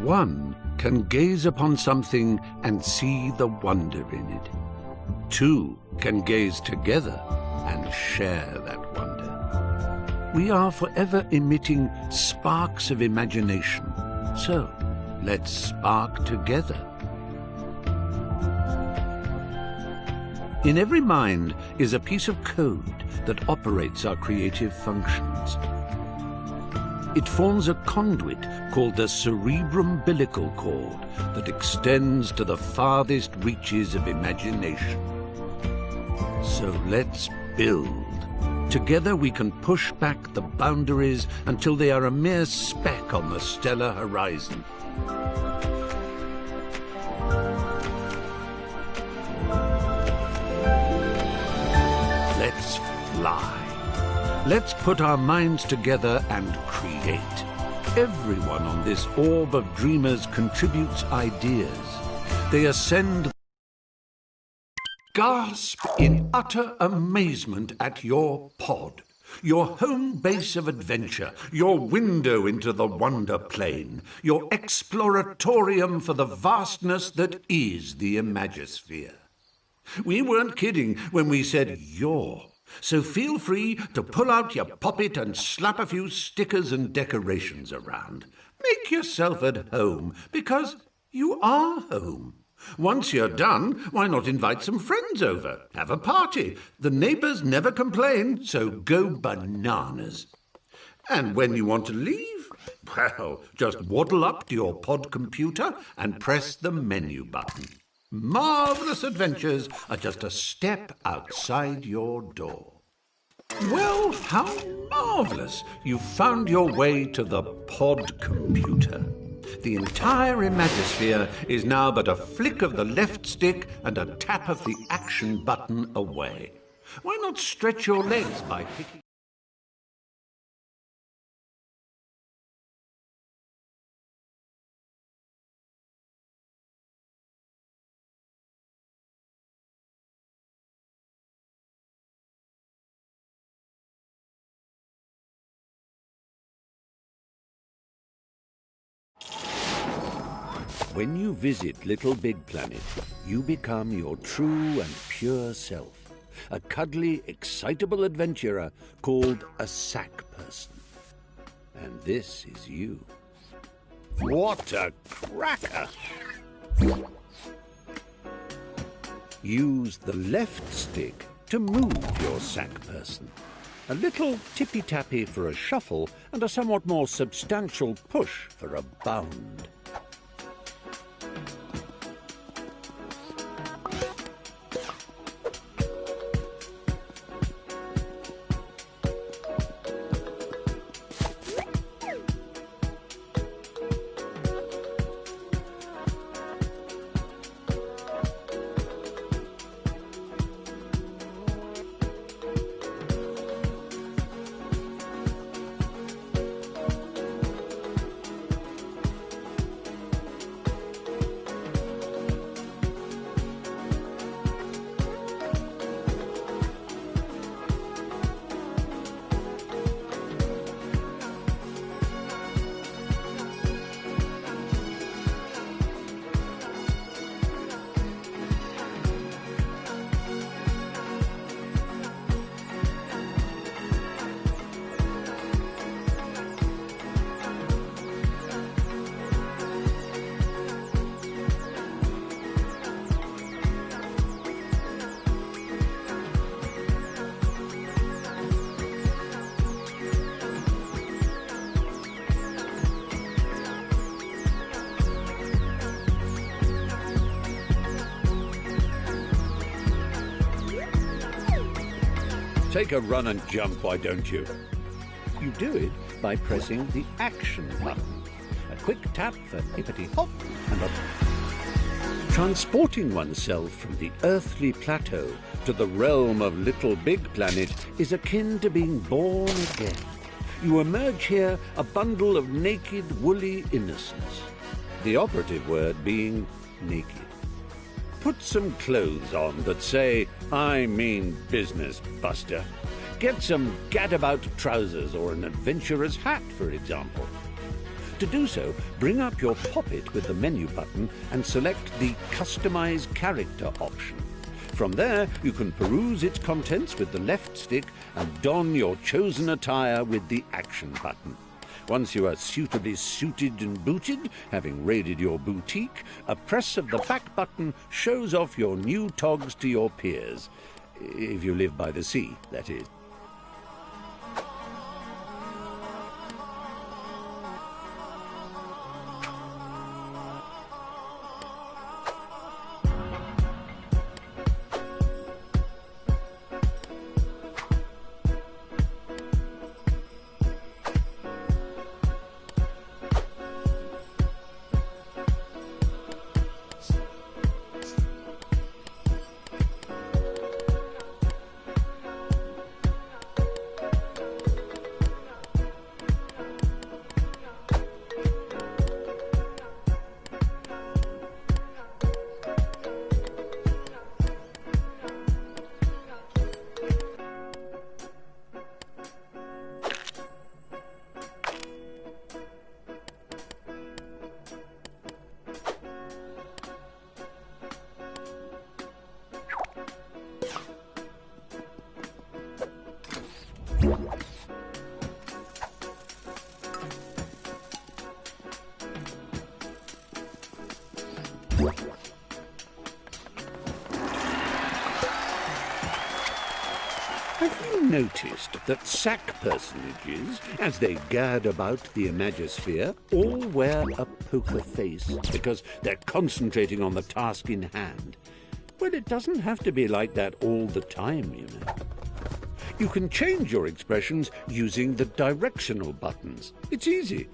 One can gaze upon something and see the wonder in it. Two can gaze together and share that wonder. We are forever emitting sparks of imagination, so let's spark together. In every mind is a piece of code that operates our creative functions. It forms a conduit called the cerebrum umbilical cord that extends to the farthest reaches of imagination. So let's build. Together we can push back the boundaries until they are a mere speck on the stellar horizon. Let's fly. Let's put our minds together and create. Everyone on this orb of dreamers contributes ideas. They ascend. Gasp in utter amazement at your pod, your home base of adventure, your window into the wonder plane, your exploratorium for the vastness that is the Imagisphere. We weren't kidding when we said your. So feel free to pull out your poppet and slap a few stickers and decorations around. Make yourself at home, because you are home. Once you're done, why not invite some friends over? Have a party. The neighbours never complain, so go bananas. And when you want to leave, well, just waddle up to your pod computer and press the menu button. Marvellous adventures are just a step outside your door. Well, how marvellous! You've found your way to the pod computer. The entire Imagisphere is now but a flick of the left stick and a tap of the action button away. Why not stretch your legs by picking... When you visit Little Big Planet, you become your true and pure self, a cuddly, excitable adventurer called a sack person. And this is you. What a cracker! Use the left stick to move your sack person. A little tippy-tappy for a shuffle and a somewhat more substantial push for a bound. Take a run and jump, why don't you? You do it by pressing the action button. A quick tap for hippity-hop and a... Transporting oneself from the earthly plateau to the realm of Little Big Planet is akin to being born again. You emerge here a bundle of naked, woolly innocence. The operative word being naked. Put some clothes on that say, "I mean business, Buster." Get some gadabout trousers or an adventurer's hat, for example. To do so, bring up your Poppet with the menu button and select the Customize Character option. From there, you can peruse its contents with the left stick and don your chosen attire with the Action button. Once you are suitably suited and booted, having raided your boutique, a press of the back button shows off your new togs to your peers. If you live by the sea, that is. Have you noticed that sack personages, as they gad about the Imagisphere, all wear a poker face because they're concentrating on the task in hand? Well, it doesn't have to be like that all the time, you know. You can change your expressions using the directional buttons. It's easy.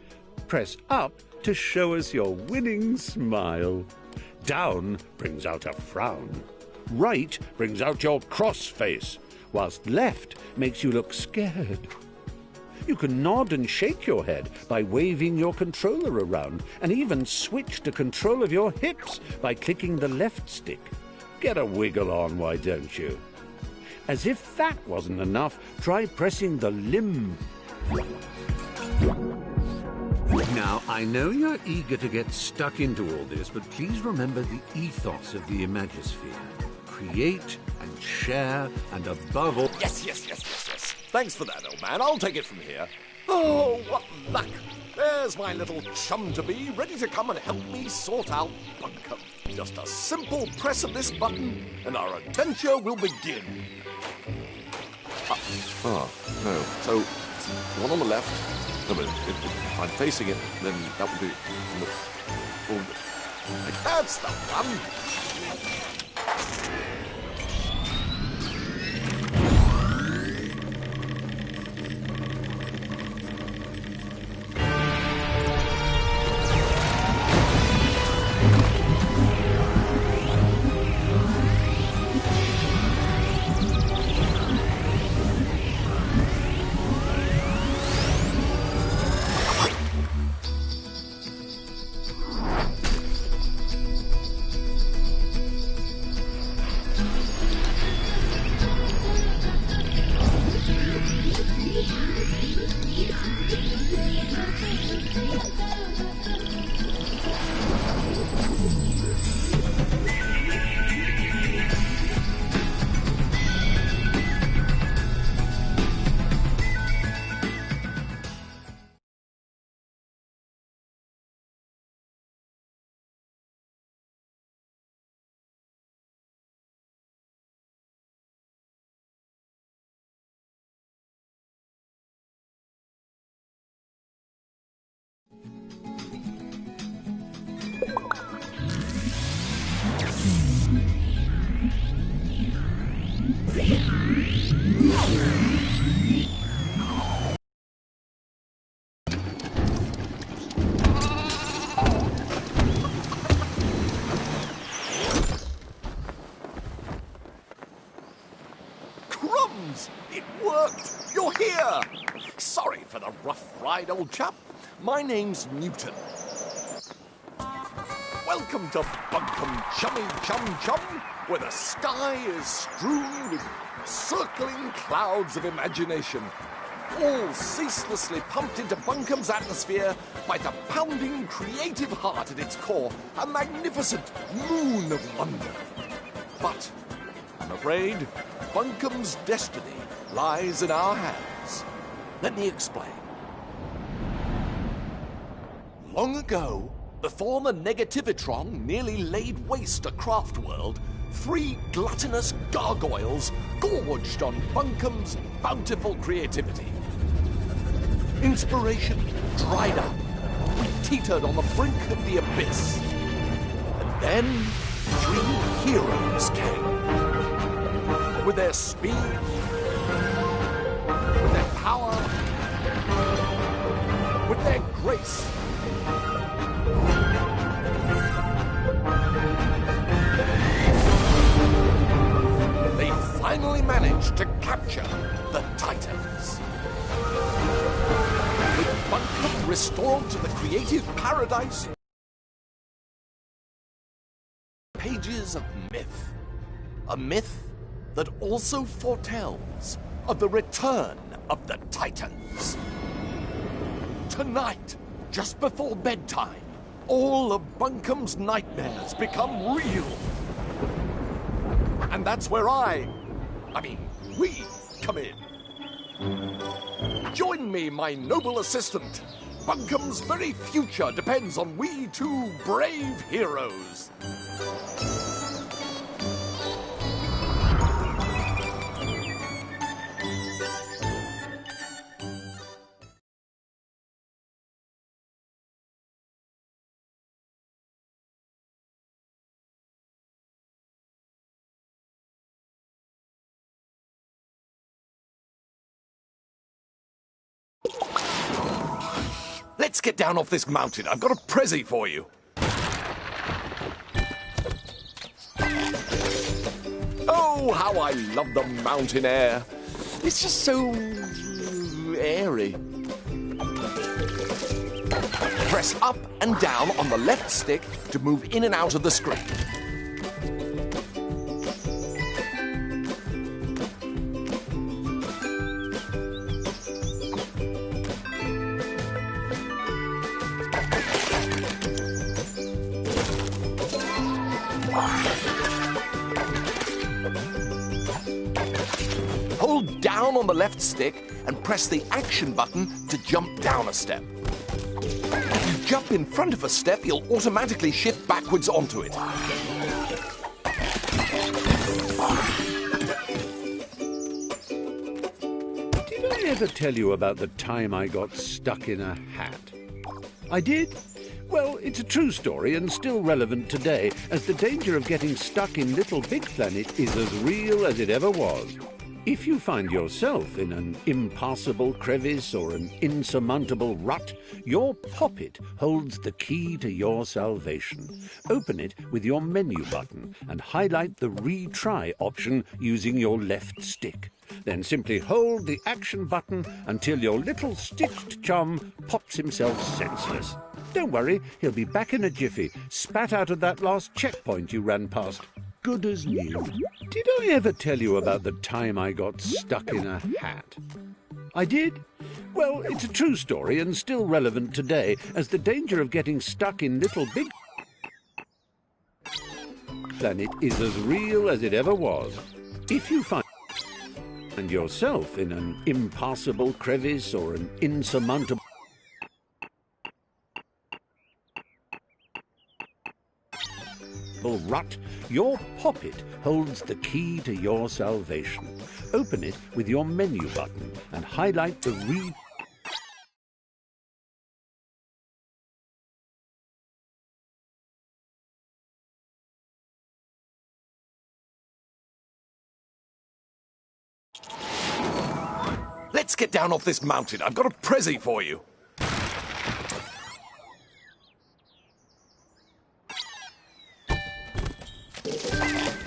Press up to show us your winning smile. Down brings out a frown. Right brings out your cross face, whilst left makes you look scared. You can nod and shake your head by waving your controller around, and even switch to control of your hips by clicking the left stick. Get a wiggle on, why don't you? As if that wasn't enough, try pressing the limb. Now, I know you're eager to get stuck into all this, but please remember the ethos of the Imagisphere. Create and share, and above all... Yes. Thanks for that, old man. I'll take it from here. Oh, what luck. There's my little chum-to-be, ready to come and help me sort out Bunkum. Just a simple press of this button, and our adventure will begin. No. So, one on the left. No, but if I'm facing it, then that would be... That's the one. Crumbs! It worked! You're here! Sorry for the rough ride, old chap. My name's Newton. Welcome to Bunkum Chummy Chum Chum, where the sky is strewn with circling clouds of imagination. all ceaselessly pumped into Bunkum's atmosphere by the pounding creative heart at its core, a magnificent moon of wonder. But I'm afraid Bunkum's destiny lies in our hands. Let me explain. Long ago, before the Negativitron nearly laid waste a craft world, 3 gluttonous gargoyles gorged on Bunkum's bountiful creativity. Inspiration dried up. We teetered on the brink of the abyss. And then 3 heroes came. With their speed, with their power, with their grace. They finally managed to capture the Titans. With Bunkum restored to the creative paradise, pages of myth. A myth that also foretells of the return of the Titans. Tonight, just before bedtime, all of Bunkum's nightmares become real. And that's where we come in. Join me, my noble assistant. Bunkum's very future depends on we 2 brave heroes. Let's get down off this mountain. I've got a prezi for you. Oh, how I love the mountain air. It's just so airy. Press up and down on the left stick to move in and out of the screen. Hold down on the left stick and press the action button to jump down a step. If you jump in front of a step, you'll automatically shift backwards onto it. Did I ever tell you about the time I got stuck in a hat? I did? Well, it's a true story and still relevant today, as the danger of getting stuck in Little Big Planet is as real as it ever was. If you find yourself in an impassable crevice or an insurmountable rut, your poppet holds the key to your salvation. Open it with your menu button and highlight the retry option using your left stick. Then simply hold the action button until your little stitched chum pops himself senseless. Don't worry, he'll be back in a jiffy, spat out of that last checkpoint you ran past. Good as new. Did I ever tell you about the time I got stuck in a hat? I did? Well, it's a true story and still relevant today, as the danger of getting stuck in Little Big Planet is as real as it ever was. If you find yourself in an impassable crevice or an insurmountable rut, your poppet holds the key to your salvation. Open it with your menu button and highlight the Let's get down off this mountain. I've got a prezi for you.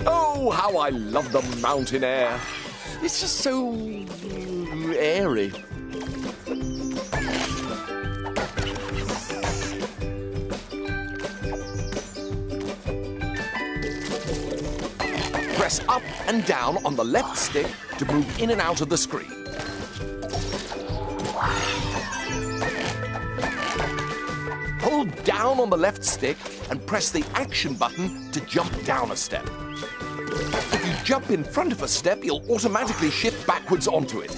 Oh, how I love the mountain air. It's just so airy. Press up and down on the left stick to move in and out of the screen. Hold down on the left stick and press the action button to jump down a step. If you jump in front of a step, you'll automatically shift backwards onto it.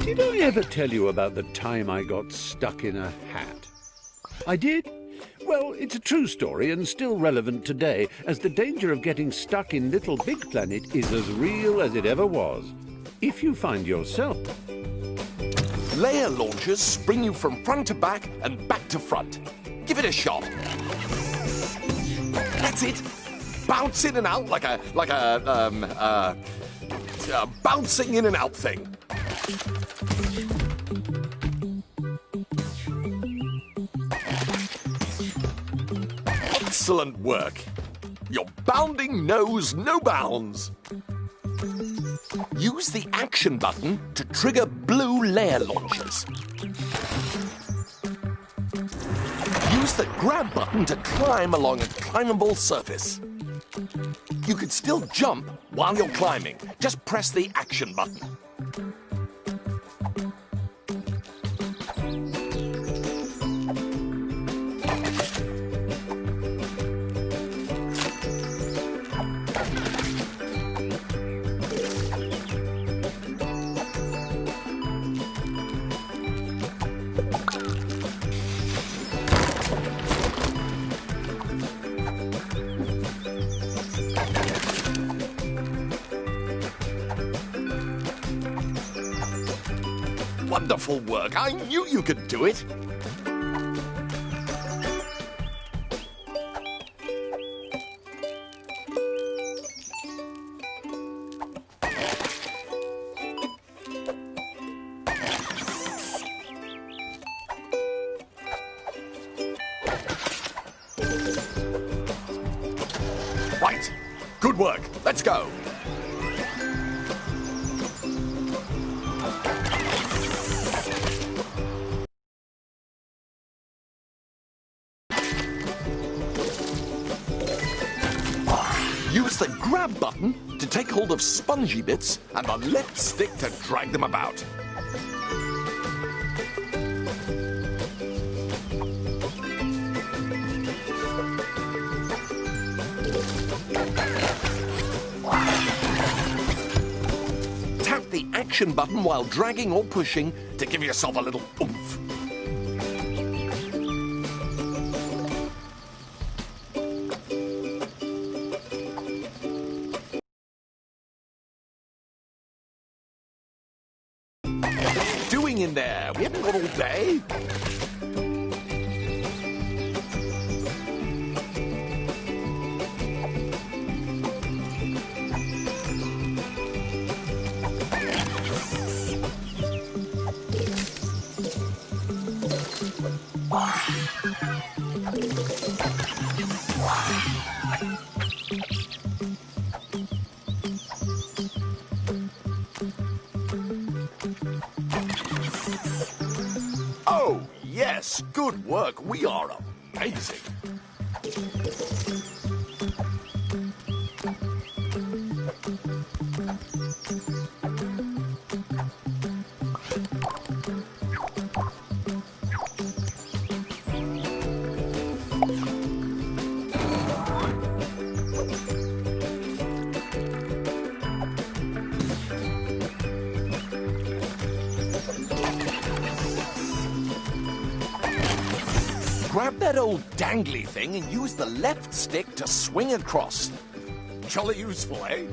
Did I ever tell you about the time I got stuck in a hat? I did? Well, it's a true story and still relevant today, as the danger of getting stuck in Little Big Planet is as real as it ever was. If you find yourself... Layer launchers spring you from front to back and back to front. Give it a shot. That's it. Bounce in and out like a bouncing in and out thing. Excellent work. Your bounding knows no bounds. Use the action button to trigger blue layer launchers. Use the grab button to climb along a climbable surface. You can still jump while you're climbing. Just press the action button. Wonderful work. I knew you could do it. Right. Good work. Let's go. Use the grab button to take hold of spongy bits and the left stick to drag them about. Tap the action button while dragging or pushing to give yourself a little oomph. Doing in there? We haven't got all day. Oh, yes, good work. We are amazing. Grab that old dangly thing and use the left stick to swing across. Jolly useful, eh?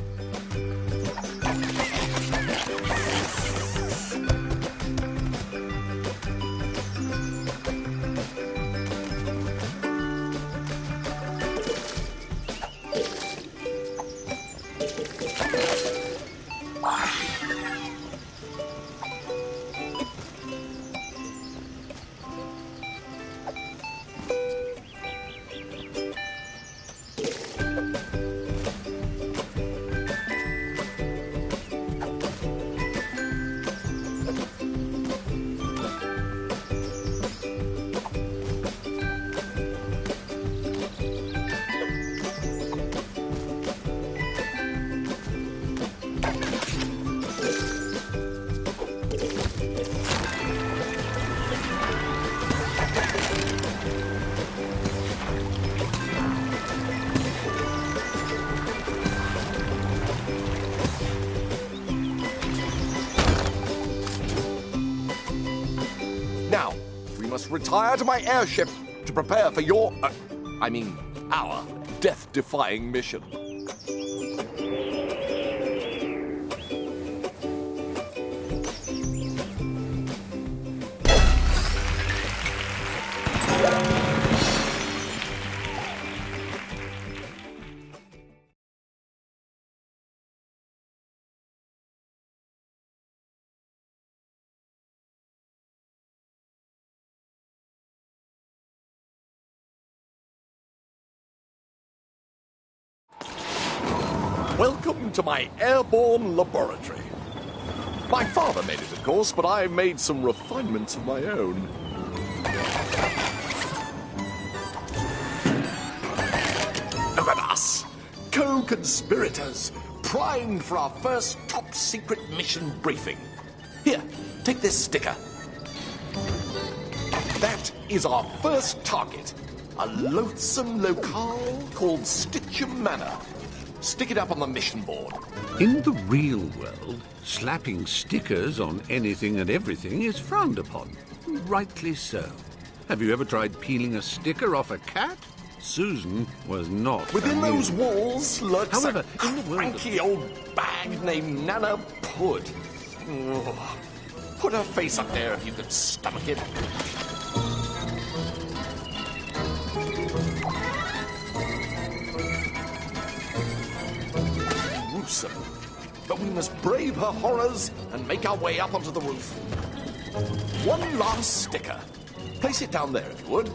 must retire to my airship to prepare for our death-defying mission. Welcome to my airborne laboratory. My father made it, of course, but I made some refinements of my own. Look at us, co-conspirators, primed for our first top-secret mission briefing. Here, take this sticker. That is our first target, a loathsome locale called Stitcham Manor. Stick it up on the mission board. In the real world, slapping stickers on anything and everything is frowned upon. Rightly so. Have you ever tried peeling a sticker off a cat? Susan was not. Within amused. those walls lurks However, a in the world cranky old bag named Nana Pud. Oh, put her face up there if you can stomach it. Gruesome. But we must brave her horrors and make our way up onto the roof. One last sticker. Place it down there if you would.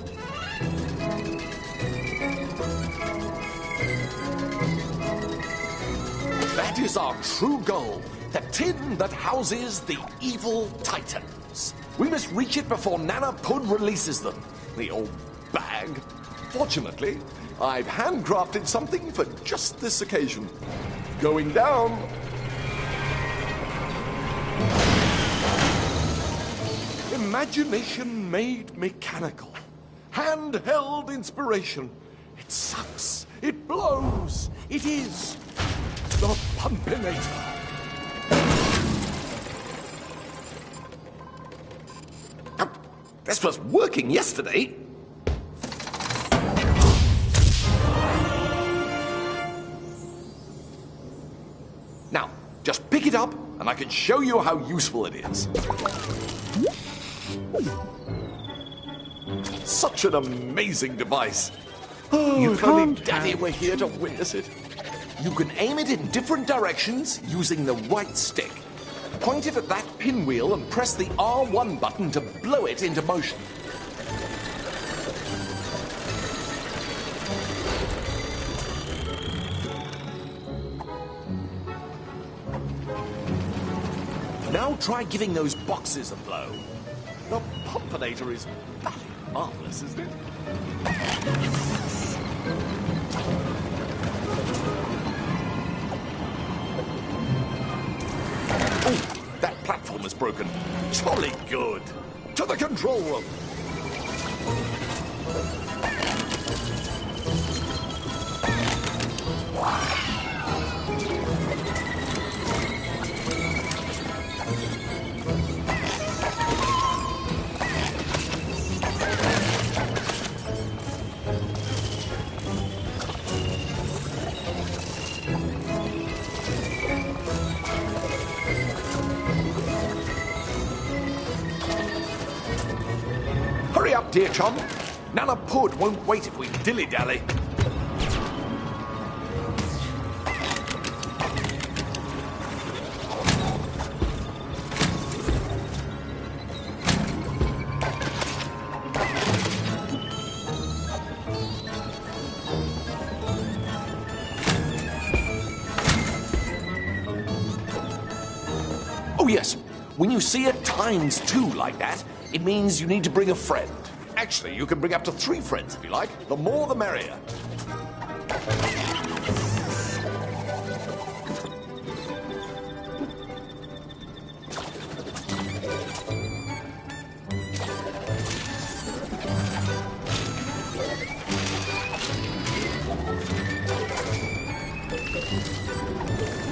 That is our true goal. The tin that houses the evil titans. We must reach it before Nana Pud releases them. The old bag. Fortunately, I've handcrafted something for just this occasion. Going down. Imagination made mechanical. Handheld inspiration. It sucks. It blows. It is the Pumpinator. This was working yesterday. Now, just pick it up and I can show you how useful it is. Such an amazing device. Oh, You if only can't Daddy have- were here to witness it. You can aim it in different directions using the right stick. Point it at that pinwheel and press the R1 button to blow it into motion. Now try giving those boxes a blow. The Pumpinator is bloody marvelous, isn't it? Oh, that platform is broken. Jolly good. To the control room. Hurry up, dear chum. Nana Pud won't wait if we dilly-dally. Oh, yes. When you see it times 2 like that, it means you need to bring a friend. Actually, you can bring up to 3 friends if you like. The more the merrier.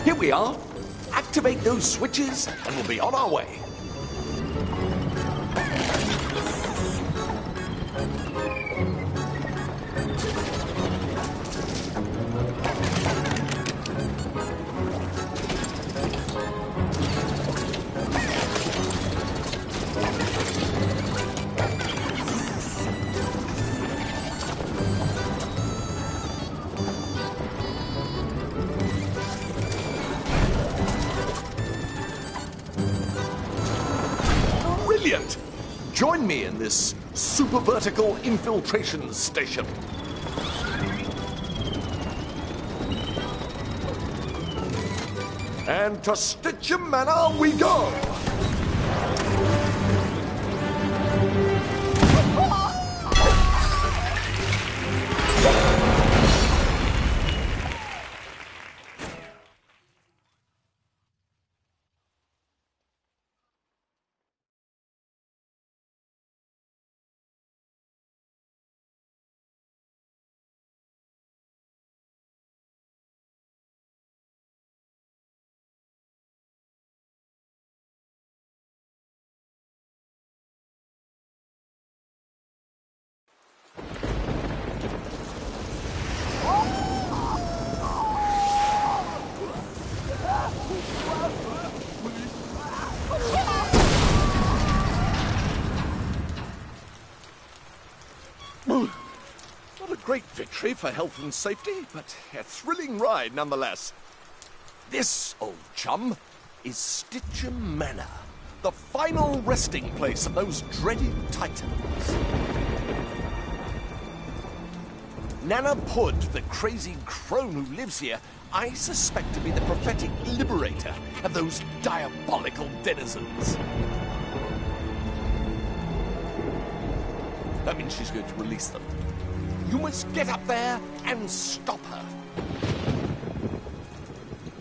Here we are. Activate those switches and we'll be on our way. brilliant! Join me in this super vertical infiltration station. And to Stitchum Manor we go! Not a great victory for health and safety, but a thrilling ride nonetheless. This, old chum, is Stitchum Manor, the final resting place of those dreaded titans. Nana Pud, the crazy crone who lives here, I suspect to be the prophetic liberator of those diabolical denizens. That means she's going to release them. You must get up there and stop her.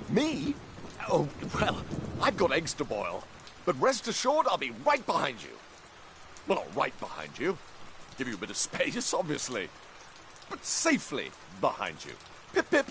Me? Oh, well, I've got eggs to boil. But rest assured, I'll be right behind you. Well, not right behind you. Give you a bit of space, obviously. But safely behind you. Pip, pip.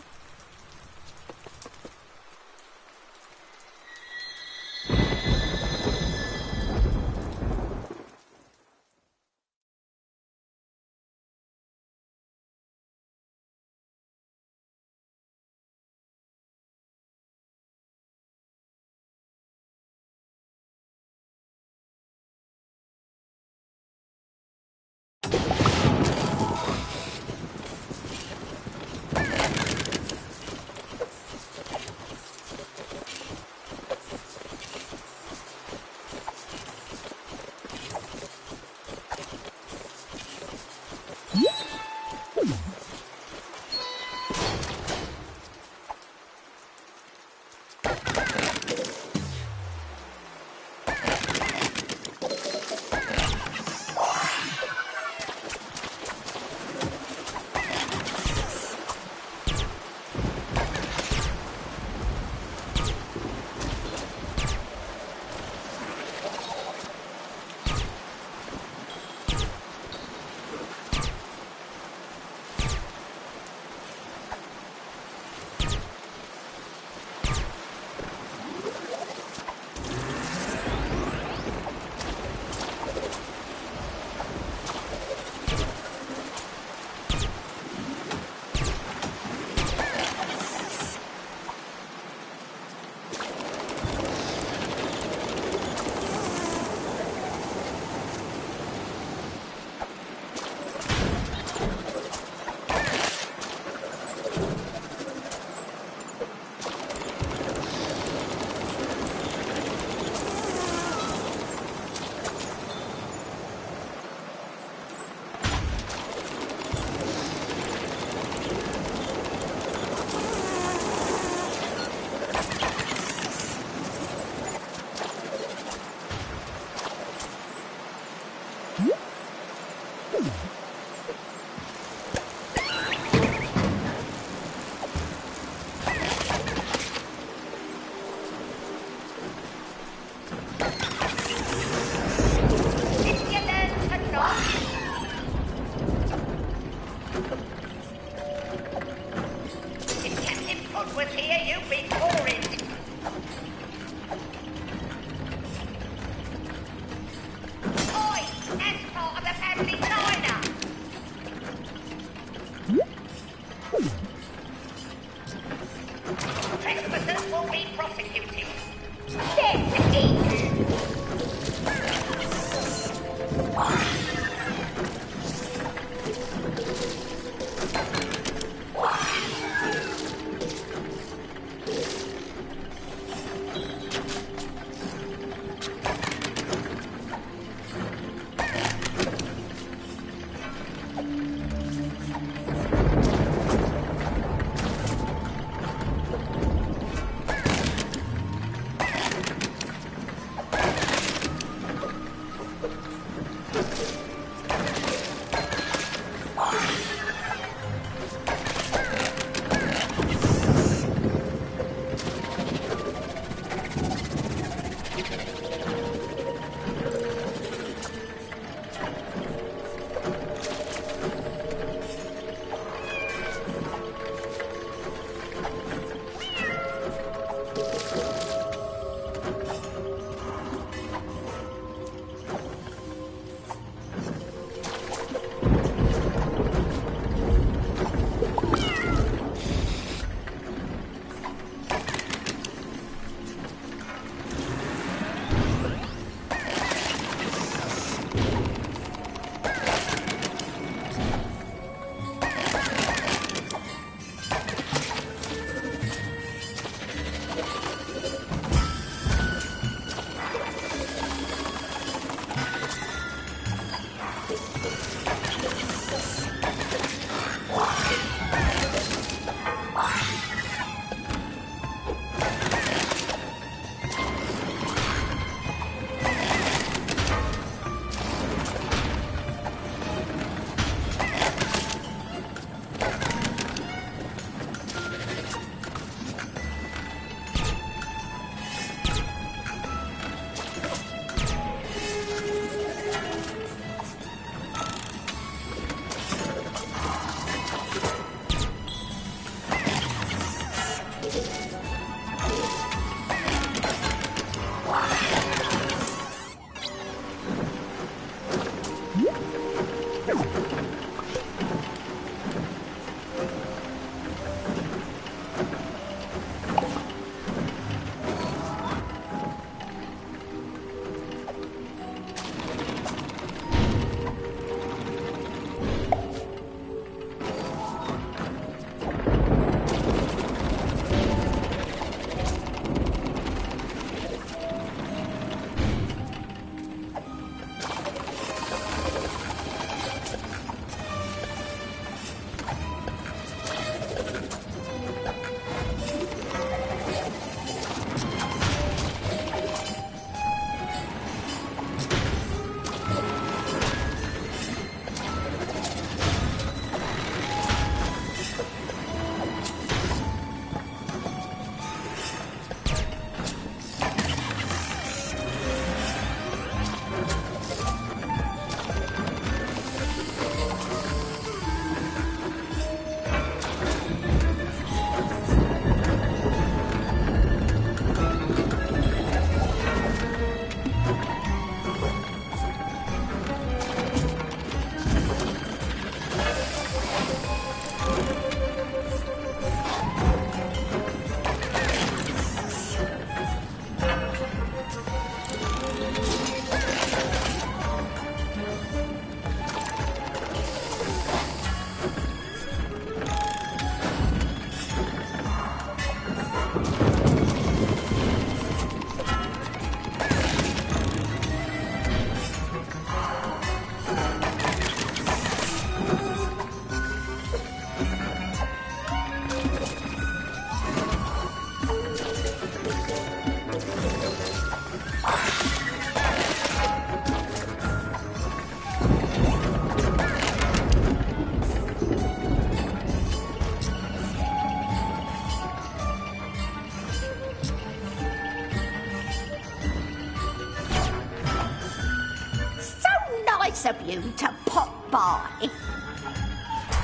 Of you to pop by.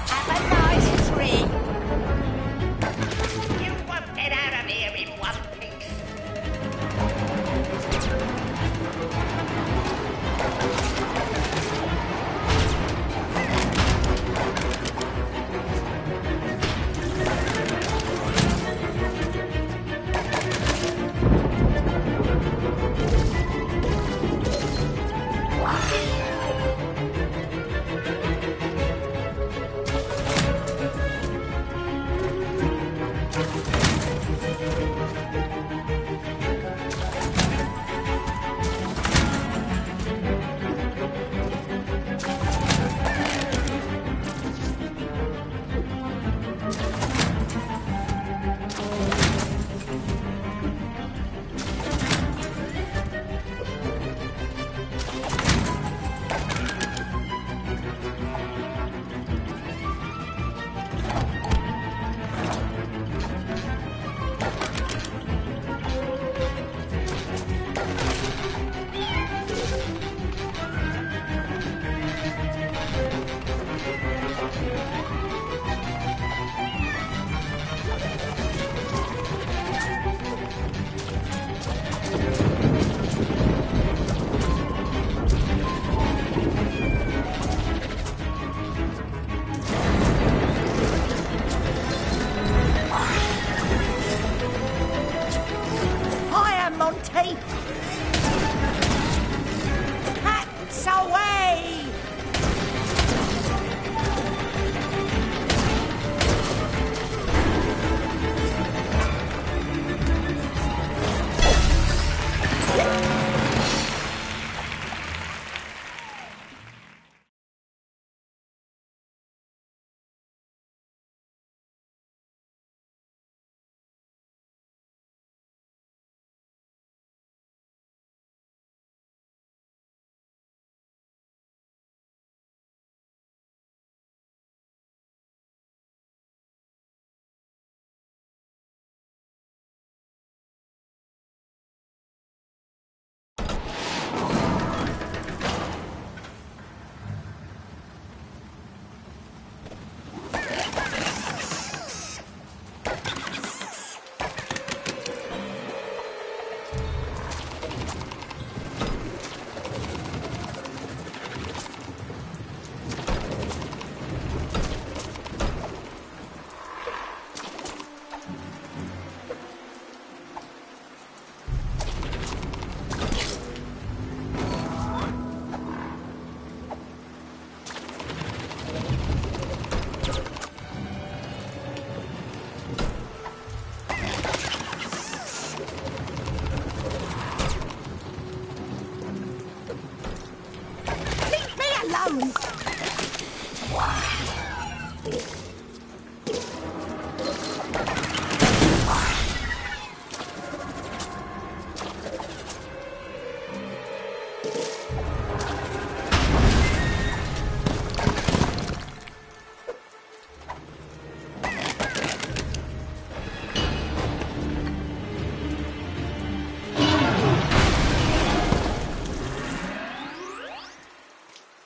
Have a nice drink. You won't get out of here in one piece. Monty! Cats away!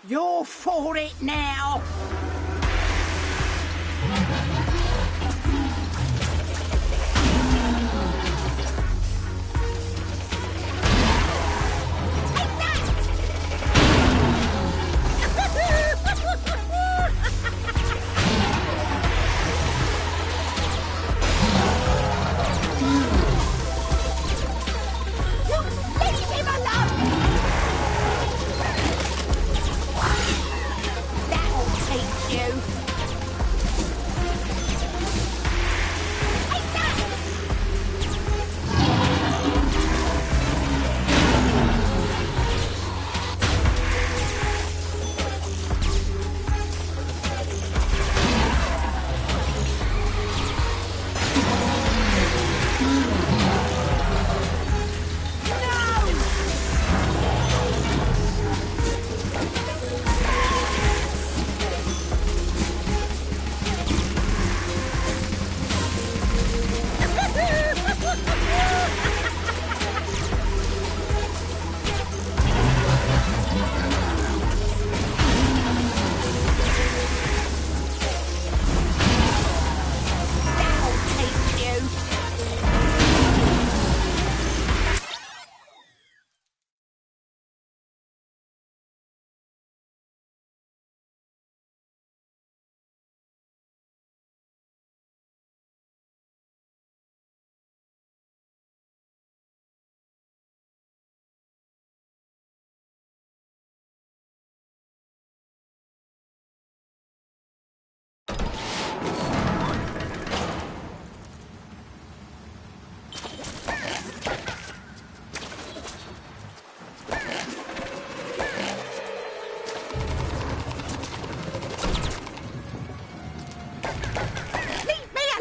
You're for it now!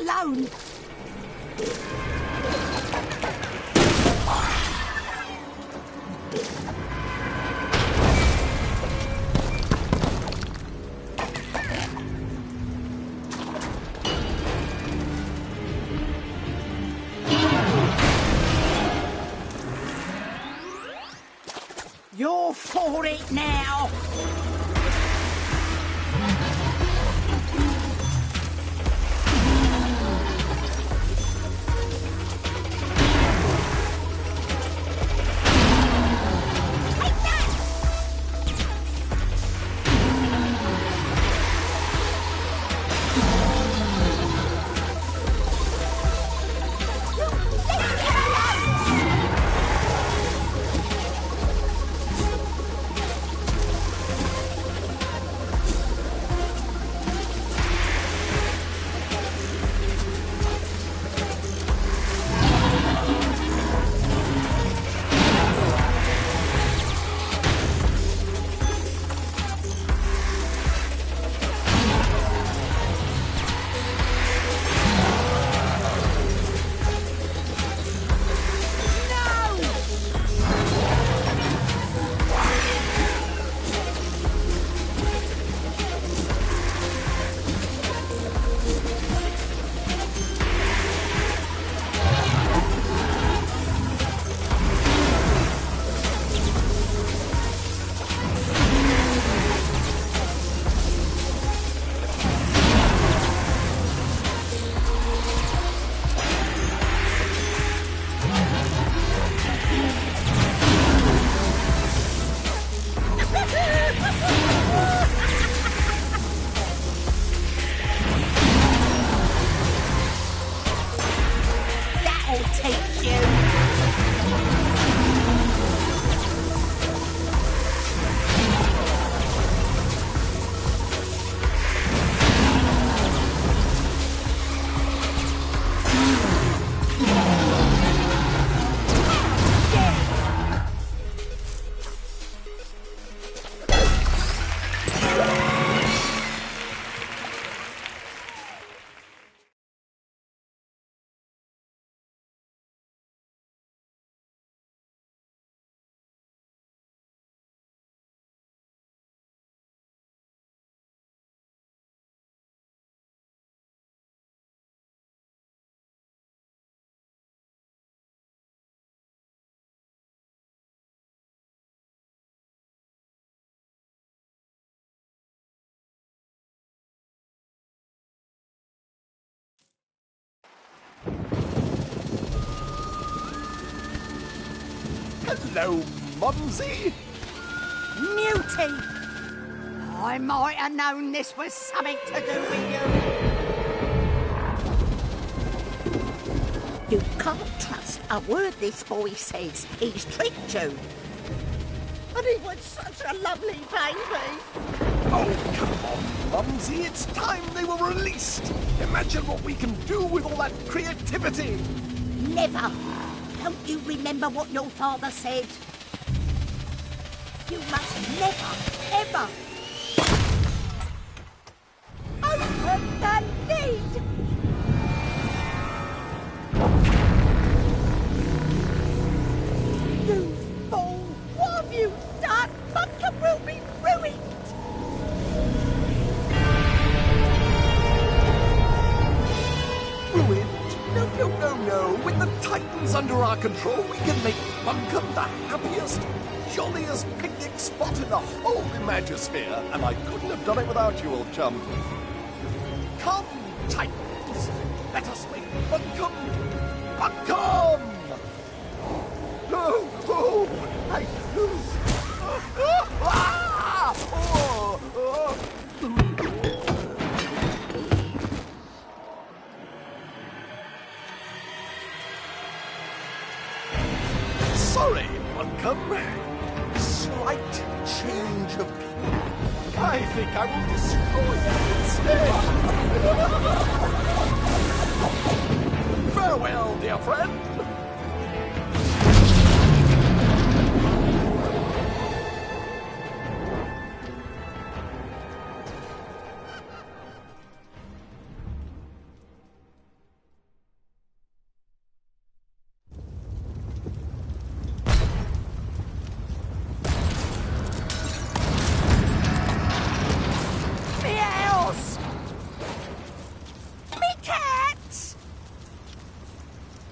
alone. You're for it now. Hello, Mumsy. Newty! I might have known this was something to do with you. You can't trust a word this boy says. He's tricked you. And he was such a lovely baby. Oh, come on, Mumsy. It's time they were released. Imagine what we can do with all that creativity. Never. Don't you remember what your father said? You must never, ever open the lid. You fool! What have you done? Buncombe will be ruined. Ruined? No. With the Titans under our control, we can make Buncombe the happiest, jolliest picnic spot in the whole Imagisphere, and I couldn't have done it without you, old chum. Come, Titans, let us make Buncombe Buncombe! Sorry, Buncombe. Slight change of plan. I think I will destroy them instead. Farewell, dear friend.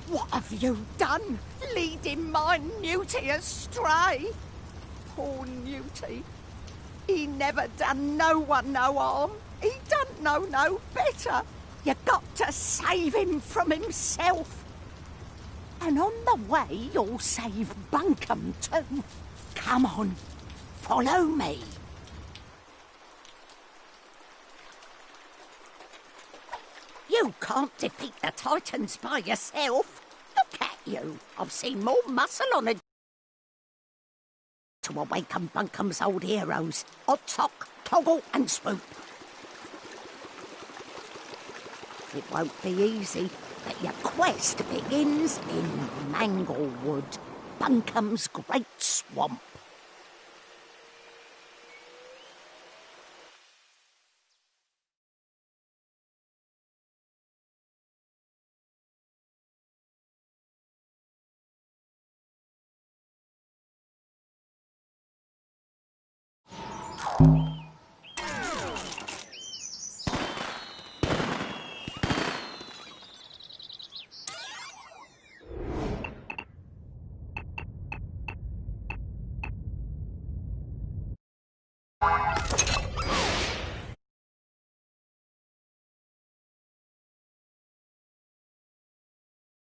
What have you done, leading my Newty astray? Poor Newty. He never done no one no harm. He don't know no better. You got to save him from himself. And on the way, you'll save Buncombe too. Come on, follow me. You can't defeat the Titans by yourself. Look at you. I've seen more muscle on a... to awaken Buncombe's old heroes. Oddsock, Toggle and Swoop. It won't be easy, but your quest begins in Manglewood, Buncombe's great swamp.